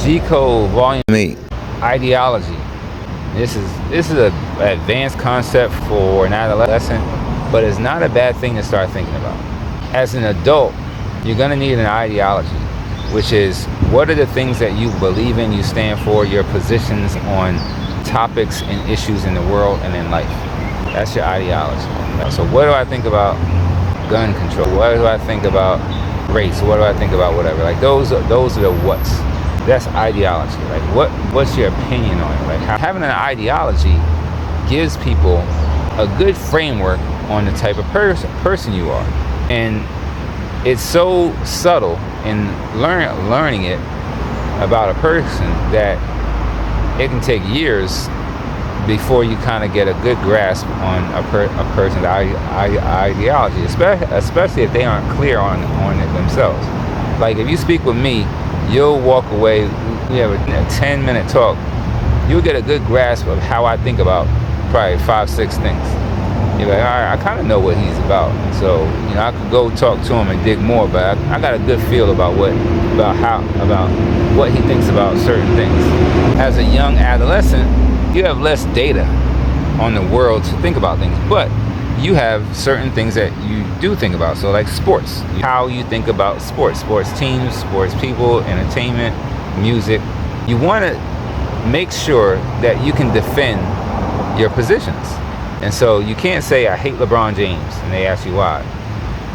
Decode Volume 8, Ideology. This is an advanced concept for an adolescent, but it's not a bad thing to start thinking about. As an adult, you're going to need an ideology, which is what are the things that you believe in, you stand for, your positions on topics and issues in the world and in life. That's your ideology. So what do I think about gun control? What do I think about race? What do I think about whatever? Like those are the what's. That's ideology. Like what's your opinion on it? Like having an ideology gives people a good framework on the type of person you are. And it's so subtle in learning it about a person that it can take years before you kind of get a good grasp on a person's ideology, especially if they aren't clear on it themselves. Like if you speak with me, you'll walk away, we have a 10-minute talk, you'll get a good grasp of how I think about probably 5-6 things. You're like, all right, I kind of know what he's about. So, I could go talk to him and dig more, but I got a good feel about what he thinks about certain things. As a young adolescent, you have less data on the world to think about things, but you have certain things that you do think about. So like sports, how you think about sports teams, sports people, entertainment, music. You want to make sure that you can defend your positions. And so you can't say, I hate LeBron James, and they ask you why.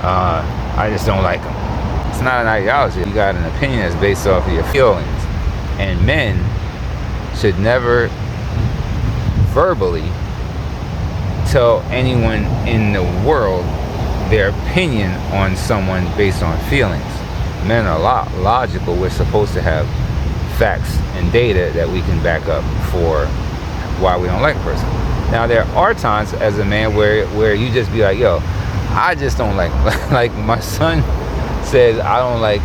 I just don't like him. It's not an ideology. You got an opinion that's based off of your feelings. And men should never verbally tell anyone in the world their opinion on someone based on feelings. Men are logical. We're supposed to have facts and data that we can back up for why we don't like a person. Now there are times as a man where you just be like, yo, I just don't like like my son says I don't like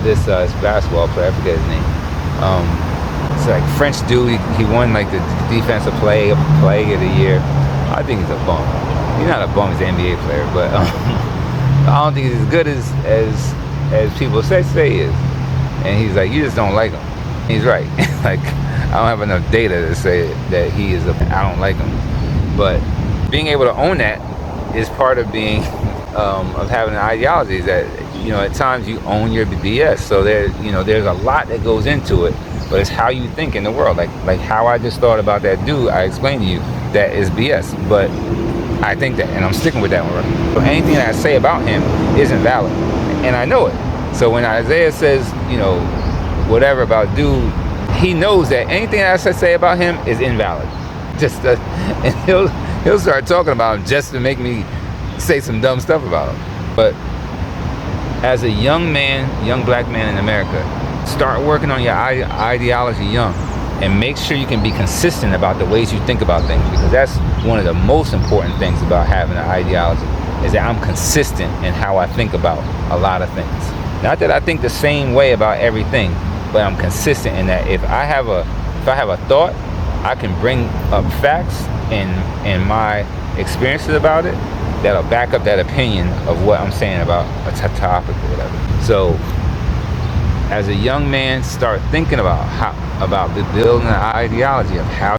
this basketball player, I forget his name. It's like French dude, he won like the defensive play of the year. I think he's a bum. He's not a bum, he's an NBA player, but I don't think he's as good as people say he is. And he's like, you just don't like him. And he's right. Like, I don't have enough data to say that I don't like him. But being able to own that is part of being, of having an ideology, is that, at times you own your BS. So there's a lot that goes into it, but it's how you think in the world. Like how I just thought about that dude I explained to you, that is BS. But I think that, and I'm sticking with that one. Right? So anything that I say about him isn't valid, and I know it. So when Isaiah says, whatever about dude, he knows that anything that I say about him is invalid. And he'll start talking about him just to make me say some dumb stuff about him. But as a young black man in America, start working on your ideology young, and make sure you can be consistent about the ways you think about things, because that's one of the most important things about having an ideology, is that I'm consistent in how I think about a lot of things. Not that I think the same way about everything, but I'm consistent in that if I have a thought, I can bring up facts and my experiences about it that'll back up that opinion of what I'm saying about a topic or whatever. So as a young man, start thinking about building an ideology of how